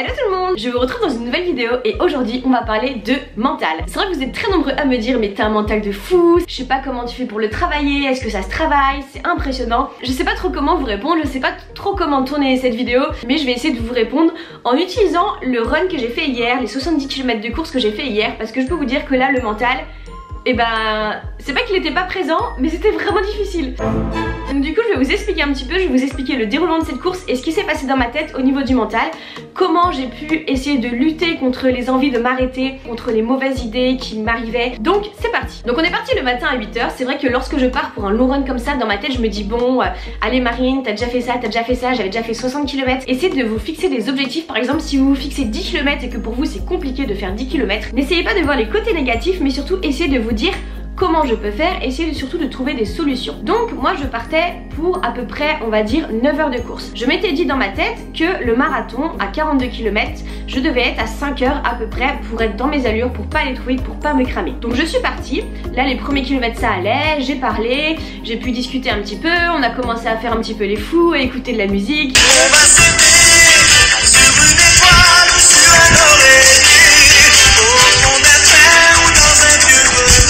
Hello tout le monde, je vous retrouve dans une nouvelle vidéo et aujourd'hui on va parler de mental. C'est vrai que vous êtes très nombreux à me dire mais t'as un mental de fou, je sais pas comment tu fais pour le travailler, est-ce que ça se travaille, c'est impressionnant. Je sais pas trop comment vous répondre, je sais pas trop comment tourner cette vidéo, mais je vais essayer de vous répondre en utilisant le run que j'ai fait hier, les 70 km de course que j'ai fait hier, parce que je peux vous dire que là le mental, et ben c'est pas qu'il était pas présent, mais c'était vraiment difficile. Donc du coup je vais vous expliquer un petit peu, je vais vous expliquer le déroulement de cette course et ce qui s'est passé dans ma tête au niveau du mental, comment j'ai pu essayer de lutter contre les envies de m'arrêter, contre les mauvaises idées qui m'arrivaient. Donc c'est parti. Donc on est parti le matin à 8 h, c'est vrai que lorsque je pars pour un long run comme ça, dans ma tête je me dis bon, allez Marine, t'as déjà fait ça, j'avais déjà fait 60 km. Essayez de vous fixer des objectifs, par exemple si vous vous fixez 10 km et que pour vous c'est compliqué de faire 10 km, n'essayez pas de voir les côtés négatifs mais surtout essayez de vous dire comment je peux faire, essayez surtout de trouver des solutions. Donc moi je partais pour à peu près on va dire 9 heures de course. Je m'étais dit dans ma tête que le marathon à 42 km, je devais être à 5 heures à peu près pour être dans mes allures, pour pas aller trop vite, pour pas me cramer. Donc je suis partie, là les premiers kilomètres ça allait, j'ai parlé, j'ai pu discuter un petit peu, on a commencé à faire un petit peu les fous, à écouter de la musique. On va s'aimer sur une étoile ou sur un oreiller, au fond d'un train ou dans un vieux grenier.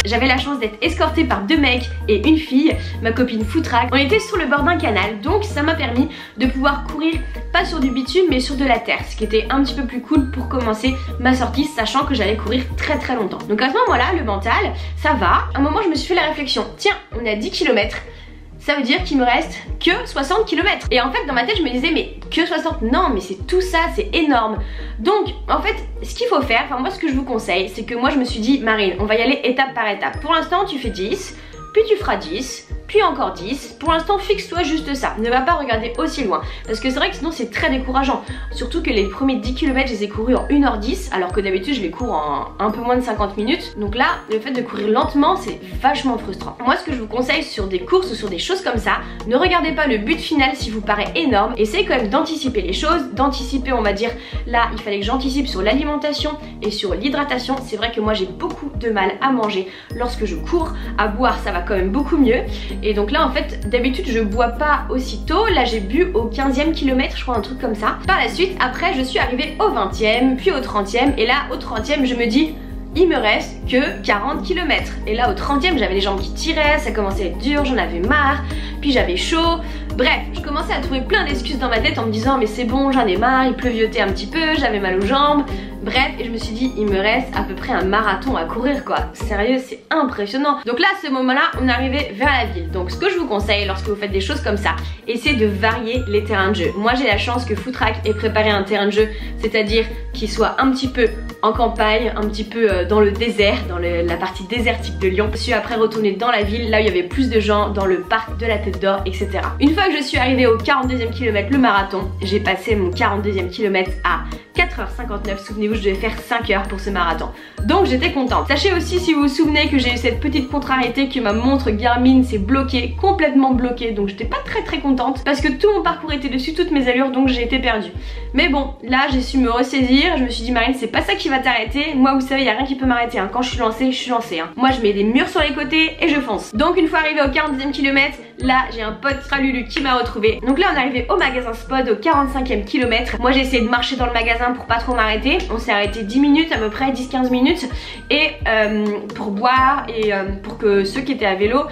J'avais la chance d'être escortée par deux mecs et une fille, ma copine Footrack. On était sur le bord d'un canal, donc ça m'a permis de pouvoir courir pas sur du bitume mais sur de la terre, ce qui était un petit peu plus cool pour commencer ma sortie, sachant que j'allais courir très longtemps. Donc à ce moment-là, le mental, ça va. À un moment, je me suis fait la réflexion, tiens, on est à 10 km. Ça veut dire qu'il me reste que 60 km. Et en fait dans ma tête je me disais mais que 60, non mais c'est tout ça, c'est énorme. Donc en fait ce qu'il faut faire, enfin moi ce que je vous conseille, c'est que moi je me suis dit Marine, on va y aller étape par étape. Pour l'instant tu fais 10, puis tu feras 10, puis encore 10. Pour l'instant fixe-toi juste ça, ne va pas regarder aussi loin, parce que c'est vrai que sinon c'est très décourageant. Surtout que les premiers 10 km je les ai courus en 1h10, alors que d'habitude je les cours en un peu moins de 50 minutes. Donc là le fait de courir lentement c'est vachement frustrant. Moi ce que je vous conseille sur des courses ou sur des choses comme ça, ne regardez pas le but final s'il vous paraît énorme, essayez quand même d'anticiper les choses, d'anticiper on va dire, là il fallait que j'anticipe sur l'alimentation et sur l'hydratation. C'est vrai que moi j'ai beaucoup de mal à manger lorsque je cours, à boire ça va quand même beaucoup mieux. Et donc là en fait d'habitude je bois pas aussitôt, là j'ai bu au 15e kilomètre je crois, un truc comme ça. Par la suite après je suis arrivée au 20e puis au 30e et là au 30e je me dis il me reste que 40 km. Et là au 30e j'avais les jambes qui tiraient, ça commençait à être dur, j'en avais marre, puis j'avais chaud. Bref, je commençais à trouver plein d'excuses dans ma tête en me disant mais c'est bon, j'en ai marre, il pleuviotait un petit peu, j'avais mal aux jambes. Bref, et je me suis dit il me reste à peu près un marathon à courir quoi. Sérieux, c'est impressionnant. Donc là à ce moment là on arrivait vers la ville. Donc ce que je vous conseille lorsque vous faites des choses comme ça, essayez de varier les terrains de jeu. Moi j'ai la chance que Footrack ait préparé un terrain de jeu, c'est-à-dire qu'il soit un petit peu en campagne, un petit peu dans le désert, dans la partie désertique de Lyon. Je suis après retournée dans la ville, là où il y avait plus de gens, dans le parc de la Tête d'Or, etc. Une fois que je suis arrivée au 42e kilomètre, le marathon, j'ai passé mon 42e kilomètre à 4h59, souvenez-vous je devais faire 5 heures pour ce marathon. Donc j'étais contente. Sachez aussi si vous vous souvenez que j'ai eu cette petite contrariété que ma montre Garmin s'est bloquée, complètement bloquée, donc j'étais pas très contente parce que tout mon parcours était dessus, toutes mes allures, donc j'ai été perdue. Mais bon, là j'ai su me ressaisir, je me suis dit Marine c'est pas ça qui va t'arrêter, moi vous savez y a rien qui peut m'arrêter, hein. Quand je suis lancée hein. Moi je mets des murs sur les côtés et je fonce. Donc une fois arrivée au 42e kilomètre, là j'ai un pote Lulu qui m'a retrouvée. Donc là on est arrivé au magasin Spod au 45e kilomètre. Moi j'ai essayé de marcher dans le magasin pour pas trop m'arrêter. On s'est arrêté 10 minutes à peu près, 10-15 minutes et pour boire et pour que ceux qui étaient à vélo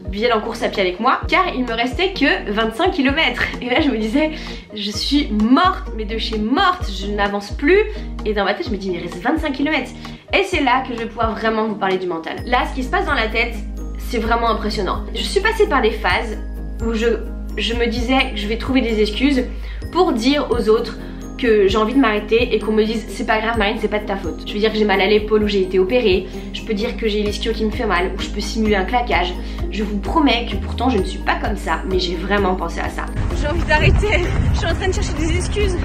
viennent en course à pied avec moi, car il me restait que 25 km. Et là je me disais je suis morte, mais de chez morte, je n'avance plus. Et dans ma tête je me dis il reste 25 km. Et c'est là que je vais pouvoir vraiment vous parler du mental. Là ce qui se passe dans la tête c'est vraiment impressionnant. Je suis passée par des phases où je me disais que je vais trouver des excuses pour dire aux autres que j'ai envie de m'arrêter et qu'on me dise c'est pas grave Marine, c'est pas de ta faute. Je veux dire que j'ai mal à l'épaule où j'ai été opérée, je peux dire que j'ai l'ischio qui me fait mal, ou je peux simuler un claquage. Je vous promets que pourtant je ne suis pas comme ça, mais j'ai vraiment pensé à ça. J'ai envie d'arrêter, je suis en train de chercher des excuses.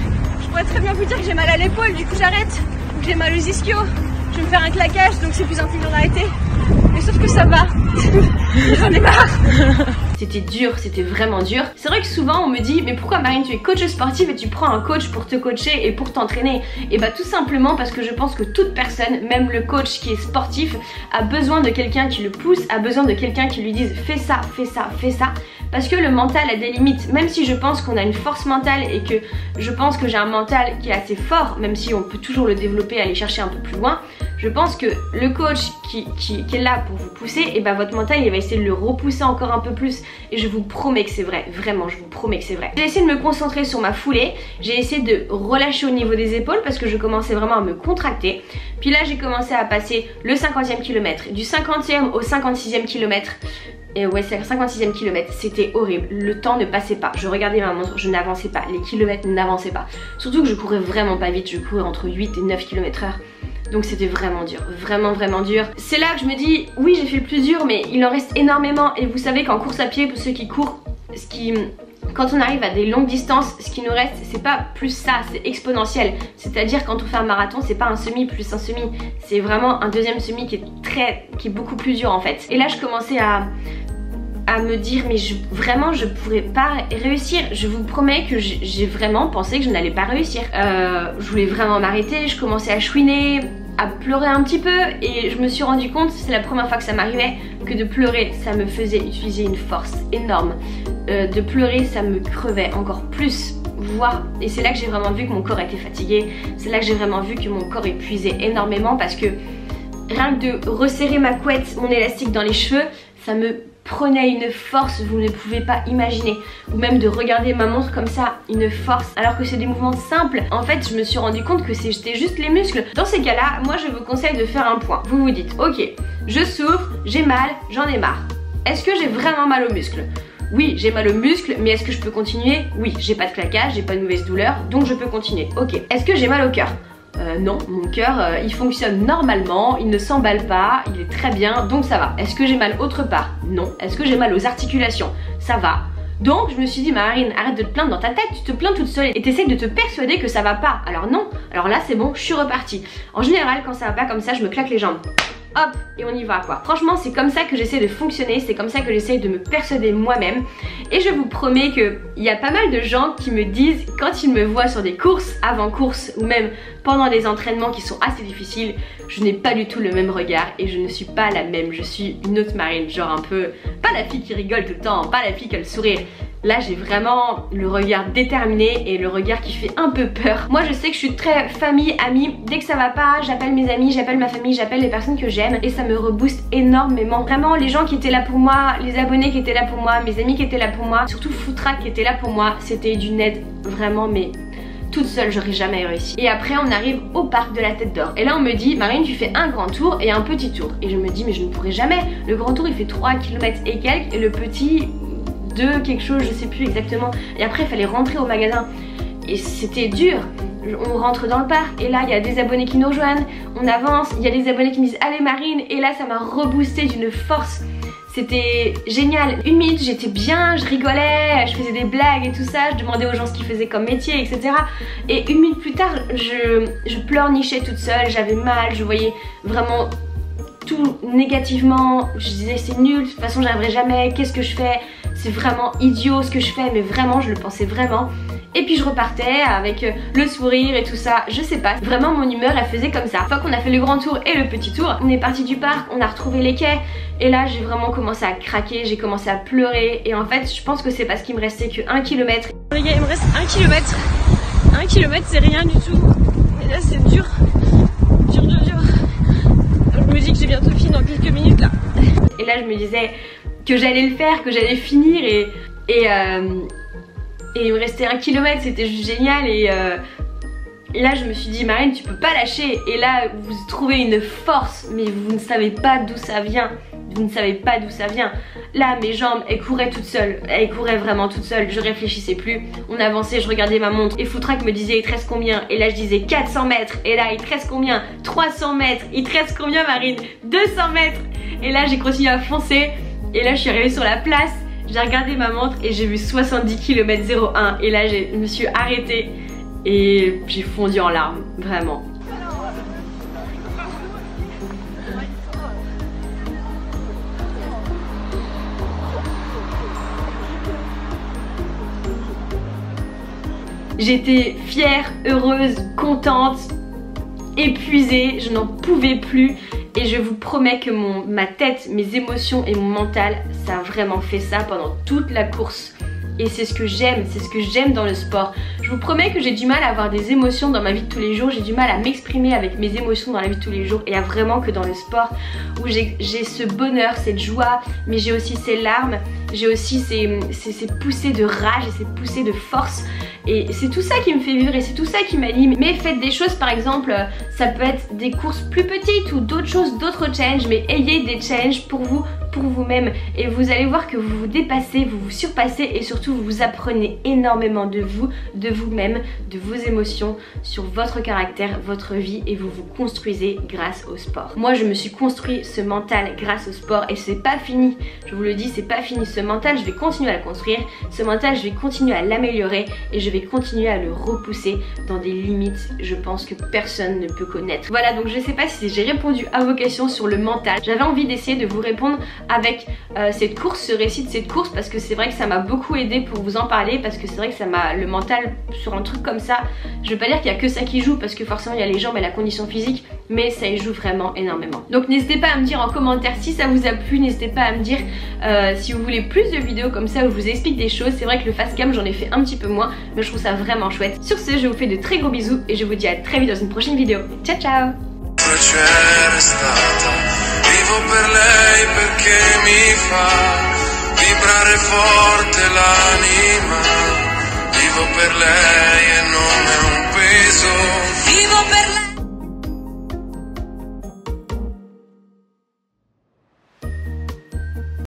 Je pourrais très bien vous dire que j'ai mal à l'épaule, du coup j'arrête, ou que j'ai mal aux ischios, je vais me faire un claquage donc c'est plus intelligent d'arrêter. Mais sauf que ça va, j'en ai marre. c'était dur, c'était vraiment dur. C'est vrai que souvent on me dit mais pourquoi Marine tu es coach sportive et tu prends un coach pour te coacher et pour t'entraîner? Et bah tout simplement parce que je pense que toute personne, même le coach qui est sportif, a besoin de quelqu'un qui le pousse, a besoin de quelqu'un qui lui dise fais ça, fais ça, fais ça. Parce que le mental a des limites, même si je pense qu'on a une force mentale et que je pense que j'ai un mental qui est assez fort, même si on peut toujours le développer, aller chercher un peu plus loin, je pense que le coach qui est là pour vous pousser, et bah votre mental il va essayer de le repousser encore un peu plus et je vous promets que c'est vrai, vraiment je vous promets que c'est vrai. J'ai essayé de me concentrer sur ma foulée, j'ai essayé de relâcher au niveau des épaules parce que je commençais vraiment à me contracter. Puis là j'ai commencé à passer le 50e kilomètre, du 50e au 56e kilomètre. Et ouais, c'est le 56e kilomètre, c'était horrible, le temps ne passait pas, je regardais ma montre, je n'avançais pas, les kilomètres n'avançaient pas. Surtout que je courais vraiment pas vite, je courais entre 8 et 9 km/h. Donc c'était vraiment dur, vraiment dur. C'est là que je me dis, oui j'ai fait le plus dur mais il en reste énormément. Et vous savez qu'en course à pied, pour ceux qui courent, quand on arrive à des longues distances, ce qui nous reste c'est pas plus ça, c'est exponentiel. C'est-à-dire quand on fait un marathon, c'est pas un semi plus un semi, c'est vraiment un deuxième semi qui est beaucoup plus dur en fait. Et là je commençais à me dire mais vraiment je pourrais pas réussir. Je vous promets que j'ai vraiment pensé que je n'allais pas réussir. Je voulais vraiment m'arrêter, je commençais à chouiner, à pleurer un petit peu et je me suis rendu compte, c'est la première fois que ça m'arrivait, que de pleurer ça me faisait utiliser une force énorme. De pleurer ça me crevait encore plus, et c'est là que j'ai vraiment vu que mon corps était fatigué, c'est là que j'ai vraiment vu que mon corps épuisait énormément parce que rien que de resserrer ma couette, mon élastique dans les cheveux, ça me prenait une force, vous ne pouvez pas imaginer. Ou même de regarder ma montre comme ça, une force, alors que c'est des mouvements simples. En fait, je me suis rendu compte que c'était juste les muscles. Dans ces cas-là, moi je vous conseille de faire un point. Vous vous dites, ok, je souffre, j'ai mal, j'en ai marre. Est-ce que j'ai vraiment mal aux muscles? Oui, j'ai mal aux muscles, mais est-ce que je peux continuer? Oui, j'ai pas de claquage, j'ai pas de mauvaise douleur, donc je peux continuer. Ok, est-ce que j'ai mal au cœur? Non, mon cœur il fonctionne normalement, il ne s'emballe pas, il est très bien, donc ça va. Est-ce que j'ai mal autre part? Non. Est-ce que j'ai mal aux articulations? Ça va. Donc je me suis dit Marine, arrête de te plaindre dans ta tête, tu te plains toute seule et t'essayes de te persuader que ça va pas. Alors non, alors là c'est bon, je suis repartie. En général quand ça va pas comme ça, je me claque les jambes. Hop, et on y va quoi. Franchement c'est comme ça que j'essaie de fonctionner, c'est comme ça que j'essaie de me persuader moi-même. Et je vous promets qu'il y a pas mal de gens qui me disent, quand ils me voient sur des courses, avant course ou même pendant des entraînements qui sont assez difficiles, je n'ai pas du tout le même regard et je ne suis pas la même, je suis une autre Marine, genre un peu, pas la fille qui rigole tout le temps, pas la fille qui a le sourire. Là j'ai vraiment le regard déterminé et le regard qui fait un peu peur. Moi je sais que je suis très famille, amie, dès que ça va pas, j'appelle mes amis, j'appelle ma famille, j'appelle les personnes que j'aime et ça me rebooste énormément. Vraiment les gens qui étaient là pour moi, les abonnés qui étaient là pour moi, mes amis qui étaient là pour moi, surtout Footrack qui était là pour moi, c'était d'une aide vraiment mais toute seule j'aurais jamais réussi. Et après on arrive au parc de la Tête d'Or et là on me dit Marine tu fais un grand tour et un petit tour et je me dis mais je ne pourrais jamais. Le grand tour il fait 3 km et quelques et le petit 2 quelque chose, je sais plus exactement. Et après il fallait rentrer au magasin et c'était dur. On rentre dans le parc et là il y a des abonnés qui nous rejoignent, on avance, il y a des abonnés qui me disent allez Marine et là ça m'a reboosté d'une force. C'était génial. 1 minute j'étais bien, je rigolais, je faisais des blagues et tout ça, je demandais aux gens ce qu'ils faisaient comme métier etc. Et 1 minute plus tard je pleurnichais toute seule, j'avais mal, je voyais vraiment tout négativement, je disais c'est nul, de toute façon j'arriverai jamais, qu'est-ce que je fais, c'est vraiment idiot ce que je fais, mais vraiment je le pensais vraiment. Et puis je repartais avec le sourire et tout ça, je sais pas, vraiment mon humeur elle faisait comme ça. Une fois qu'on a fait le grand tour et le petit tour, on est parti du parc, on a retrouvé les quais et là j'ai vraiment commencé à craquer, j'ai commencé à pleurer et en fait je pense que c'est parce qu'il me restait que 1 km. Les gars il me reste 1 km, 1 km c'est rien du tout et là c'est dur. Je me dis que j'ai bientôt fini dans quelques minutes là. Et là je me disais que j'allais le faire, que j'allais finir et il me restait 1 km, c'était juste génial et là je me suis dit Marine tu peux pas lâcher et là vous trouvez une force mais vous ne savez pas d'où ça vient. Vous ne savez pas d'où ça vient. Là mes jambes elles couraient toutes seules, elles couraient vraiment toutes seules, je réfléchissais plus. On avançait, je regardais ma montre et Footrack me disait il te reste combien? Et là je disais 400 mètres et là il te reste combien? 300 mètres, il te reste combien Marine? 200 mètres. Et là j'ai continué à foncer et là je suis arrivée sur la place, j'ai regardé ma montre et j'ai vu 70 km 01 et là je me suis arrêtée et j'ai fondu en larmes, vraiment. J'étais fière, heureuse, contente, épuisée, je n'en pouvais plus. Et je vous promets que ma tête, mes émotions et mon mental, ça a vraiment fait ça pendant toute la course. Et c'est ce que j'aime dans le sport. Je vous promets que j'ai du mal à avoir des émotions dans ma vie de tous les jours, j'ai du mal à m'exprimer avec mes émotions dans la vie de tous les jours. Et il y a vraiment que dans le sport où j'ai ce bonheur, cette joie, mais j'ai aussi ces larmes, j'ai aussi ces poussées de rage et ces poussées de force. Et c'est tout ça qui me fait vivre et c'est tout ça qui m'anime. Mais faites des choses, par exemple, ça peut être des courses plus petites ou d'autres choses, d'autres challenges, mais ayez des challenges pour vous, pour vous-même. Et vous allez voir que vous vous dépassez, vous vous surpassez et surtout vous apprenez énormément de vous, de vous-même, de vos émotions, sur votre caractère, votre vie et vous vous construisez grâce au sport. Moi je me suis construit ce mental grâce au sport et c'est pas fini, je vous le dis, c'est pas fini. Ce mental je vais continuer à le construire, ce mental je vais continuer à l'améliorer et je vais continuer à le repousser dans des limites je pense que personne ne peut connaître. Voilà, donc je sais pas si j'ai répondu à vos questions sur le mental. J'avais envie d'essayer de vous répondre avec cette course, ce récit de cette course, parce que c'est vrai que ça m'a beaucoup aidé pour vous en parler, parce que c'est vrai que ça m'a, le mental sur un truc comme ça, je veux pas dire qu'il y a que ça qui joue, parce que forcément il y a les jambes et la condition physique, mais ça y joue vraiment énormément. Donc n'hésitez pas à me dire en commentaire si ça vous a plu, n'hésitez pas à me dire si vous voulez plus de vidéos comme ça où je vous explique des choses. C'est vrai que le face cam j'en ai fait un petit peu moins, mais je trouve ça vraiment chouette. Sur ce, je vous fais de très gros bisous et je vous dis à très vite dans une prochaine vidéo. Ciao ciao. Vivo per lei perché mi fa vibrare forte l'anima. Vivo per lei e non è un peso. Vivo per lei.